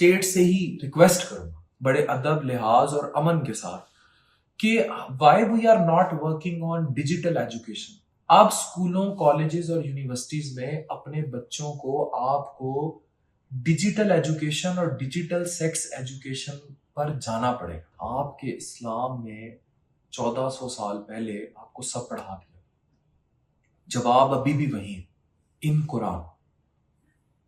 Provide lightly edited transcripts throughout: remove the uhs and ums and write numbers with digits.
State से ही request करूंगा बड़े अदब, लिहाज और अमन के साथ कि why we are not working on digital education. आप स्कूलों, कॉलेजेस और यूनिवर्सिटीज में अपने बच्चों को आपको डिजिटल एजुकेशन और डिजिटल सेक्स एजुकेशन पर जाना पड़ेगा। आपके इस्लाम में 1400 साल पहले आपको सब पढ़ा दिया। जवाब अभी भी वही है इन कुरान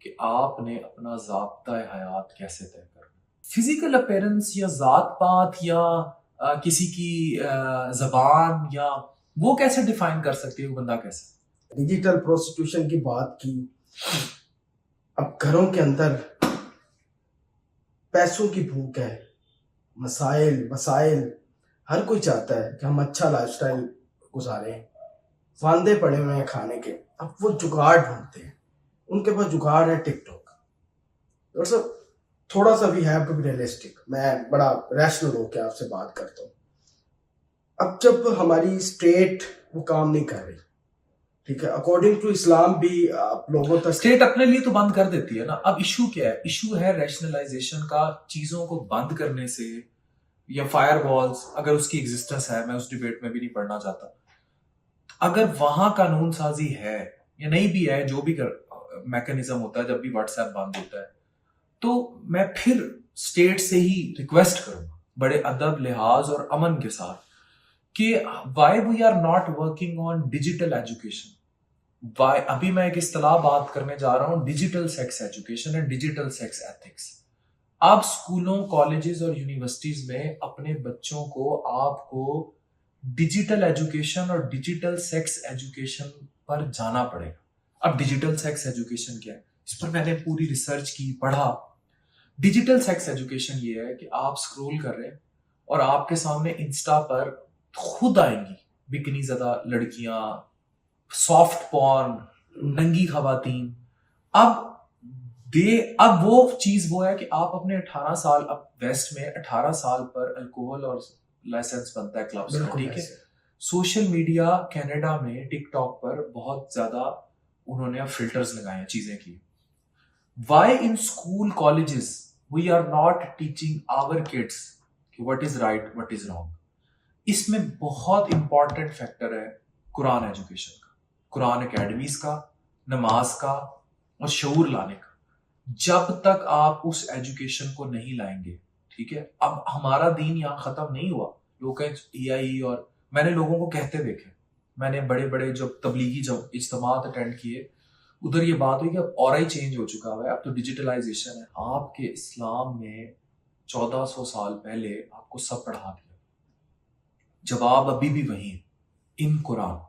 कि आपने अपना ज़ाब्ता हयात कैसे तय करना। फिजिकल अपीयरेंस या जात पात या किसी की जबान या वो कैसे डिफाइन कर सकती है वो बंदा कैसे। डिजिटल प्रोस्टिट्यूशन की बात की। अब घरों के अंदर पैसों की भूख है, मसाइल हर कोई चाहता है कि हम अच्छा लाइफस्टाइल गुजारें, वांदे पड़े हुए हैं खाने के। अब वो जुगाड़ ढूंढते हैं, उनके पास जुगाड़ है टिकटॉक। डॉक्टर साहब, थोड़ा सा we have to be realistic. मैं बड़ा रैशनल होकर आपसे बात करता हूँ। अब जब हमारी स्टेट वो काम नहीं कर रही, ठीक है, अकॉर्डिंग टू इस्लाम भी आप लोगों तक स्टेट अपने लिए तो बंद कर देती है ना। अब इशू क्या है? इशू है रैशनलाइजेशन का, चीजों को बंद करने से, या फायरवॉल्स अगर उसकी एग्जिस्टेंस है, मैं उस डिबेट में भी नहीं पढ़ना चाहता। अगर वहां कानून साजी है या नहीं भी है, जो भी मैकेनिज्म होता है जब भी व्हाट्सएप बंद होता है, तो मैं फिर स्टेट से ही रिक्वेस्ट करूंगा बड़े अदब, लिहाज और अमन के साथ कि why we are not working on digital education. Why अभी मैं एक इस्तेलाह बात करने जा रहा हूं, digital sex education and digital sex ethics. आप स्कूलों, कॉलेजेस और यूनिवर्सिटीज में अपने बच्चों को आपको डिजिटल एजुकेशन और डिजिटल सेक्स एजुकेशन पर जाना पड़ेगा। अब डिजिटल सेक्स एजुकेशन क्या है, इस पर मैंने पूरी रिसर्च की, पढ़ा। डिजिटल सेक्स एजुकेशन ये है कि आप स्क्रॉल कर रहे हैं और आपके सामने इंस्टा पर खुद आएंगी बिकनी ज़्यादा लड़कियां, सॉफ्ट पॉर्न, नंगी खवातीन। अब वो चीज वो है कि आप अपने 18 साल, अब वेस्ट में 18 साल पर अल्कोहल और लाइसेंस बनता है क्लब्स का, ठीक है। सोशल मीडिया कनाडा में टिकटॉक पर बहुत ज्यादा उन्होंने फिल्टर्स लगाए हैं चीजें की। Why in school, colleges we are not teaching our kids कि what is right, what is wrong. इसमें बहुत इंपॉर्टेंट फैक्टर है कुरान एजुकेशन का, कुरान एकेडमीज का, नमाज का और शऊर लाने का। जब तक आप उस एजुकेशन को नहीं लाएंगे, ठीक है। अब हमारा दीन यहाँ खत्म नहीं हुआ। लोग EIE, और मैंने लोगों को कहते देखे, मैंने बड़े बड़े जो तबलीगी जब इज्तिमात अटेंड किए, उधर ये बात हुई कि अब और ही चेंज हो चुका है, अब तो डिजिटलाइजेशन है। आपके इस्लाम में 1400 साल पहले आपको सब पढ़ा दिया। जवाब अभी भी वही है इन कुरान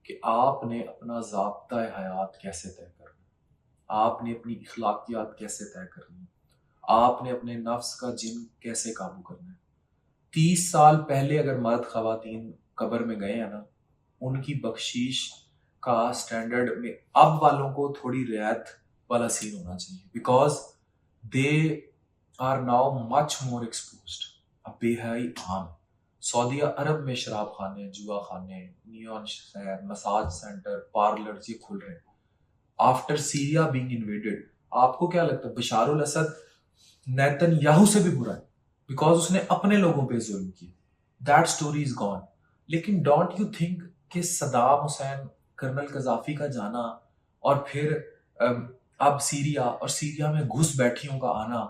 कि आपने अपना ज़ाब्ता हयात कैसे तय करना, आपने अपनी इखलाकियात कैसे तय करनी, आपने अपने नफ्स का जिन कैसे काबू करना है। 30 साल पहले अगर मर्द खवातीन कब्र में गए हैं ना, उनकी बख्शीश का स्टैंडर्ड में अब वालों को थोड़ी रियायत वाला सीन होना चाहिए, because they are now much more exposed. अब बेहयाई आम। सऊदी अरब में शराब खाने, जुआ खाने, नियॉन शहर, मसाज सेंटर, पार्लर ये खुल रहे हैं आफ्टर सीरिया बीइंग इन्वेडेड। आपको क्या लगता है बशार उल असद नेतन्याहू से भी बुरा है बिकॉज उसने अपने लोगों पे जुल्म किया। That story is gone. लेकिन डोंट यू थिंक कि सदाम हुसैन, कर्नल कजाफी का जाना और फिर अब सीरिया और सीरिया में घुसपैठियों का आना,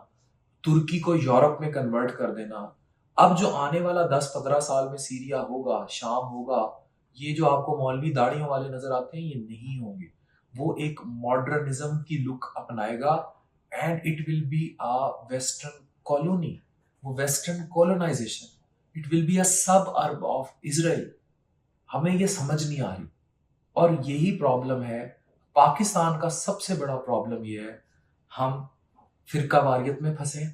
तुर्की को यूरोप में कन्वर्ट कर देना, अब जो आने वाला 10-15 साल में सीरिया होगा, शाम होगा, ये जो आपको मौलवी दाढ़ियों वाले नजर आते हैं ये नहीं होंगे। वो एक मॉडर्निज्म की लुक अपनाएगा and it will be a western colony, वो western colonization, it will be a suburb of Israel. हमें ये समझ नहीं आ रही और यही प्रॉब्लम है। पाकिस्तान का सबसे बड़ा प्रॉब्लम ये है, हम फिरका वारियत में फंसे।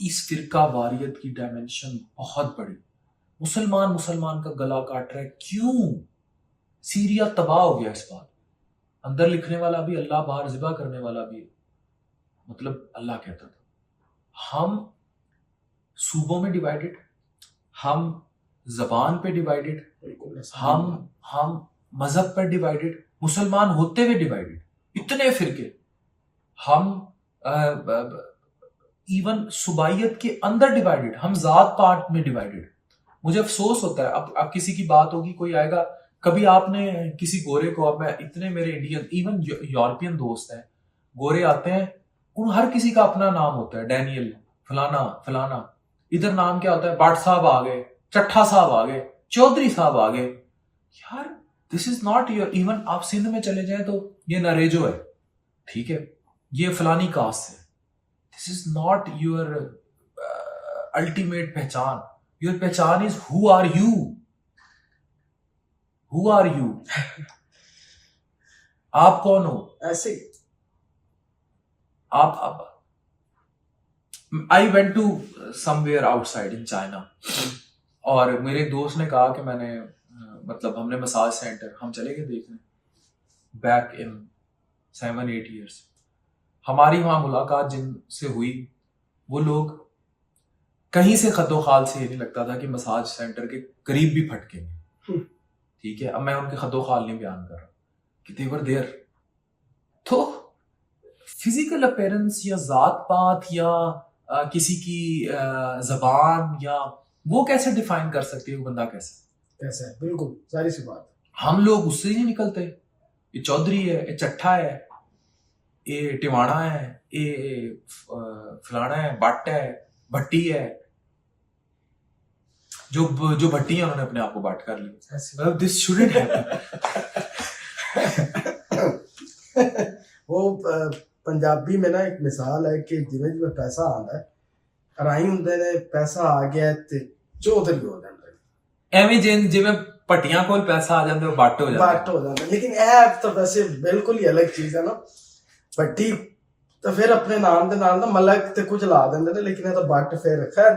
इस फिरका वारियत की डायमेंशन बहुत बड़ी। मुसलमान का गला काट रहा है, क्यों? सीरिया तबाह हो गया इस बार। अंदर लिखने वाला भी अल्लाह, बाहर जिबा करने वाला भी। मतलब अल्लाह कहता था हम सूबों में डिवाइडेड, हम जबान पे डिवाइडेड, हम मजहब पर डिवाइडेड, मुसलमान होते हुए डिवाइडेड, इतने फिरके। हम इवन सुबाइयत के अंदर डिवाइडेड, हम जात पात में डिवाइडेड। मुझे अफसोस होता है, अब किसी की बात होगी, कोई आएगा, कभी आपने किसी गोरे को, अब मैं इतने मेरे इंडियन इवन यूरोपियन दोस्त हैं, गोरे आते हैं, उन हर किसी का अपना नाम होता है, डैनियल फलाना फलाना, इधर नाम क्या होता है, भट्ट साहब आ गए, चट्ठा साहब आ गए, चौधरी साहब आ गए। यार this is not your, even आप सिंध में चले जाए तो ये नरेजो है, ठीक है, ये फलानी कास्ट है, this is not your ultimate पहचान। योर पहचान is who are you, who are you, आप कौन हो। ऐसे आप I went to somewhere outside in China, और मेरे एक दोस्त ने कहा कि मैंने मतलब हमने मसाज सेंटर, हम चले गए देखने बैक इन 7-8 years। हमारी वहां मुलाकात जिनसे हुई, वो लोग कहीं से खद्दो खाल से ये नहीं लगता था कि मसाज सेंटर के करीब भी फटकेंगे, ठीक है। अब मैं उनके खद्दो खाल नहीं बयान कर रहा कि they were there। तो फिजिकल अपीयरेंस या जात पात या किसी की जबान, या वो कैसे डिफाइन कर सकती है वो बंदा, कैसे है, बिल्कुल सारी सी बात। हम लोग उससे ही नहीं निकलते, ये चौधरी है, ये चट्ठा है, ये टिवाणा है, ये फलाना है, बट है, भट्टी है, जो भट्टी है उन्होंने अपने आप को बाट कर लिया। This shouldn't happen. वो पंजाबी में ना एक मिसाल है कि जिवें जिवें पैसा आंदा है, राई हुंदे ने पैसा आ गया ते चौधरी हो जांदा, एवें जिवें भट्टियां कोल पैसा आ जांदा, बट हो जांदा। लेकिन ऐ तो वैसे बिल्कुल ही अलग चीज है ना। भट्टी तो फिर अपने नाम दे नाल ना मलक ते कुछ ला देंदे ने, लेकिन ये तो बट फिर खैर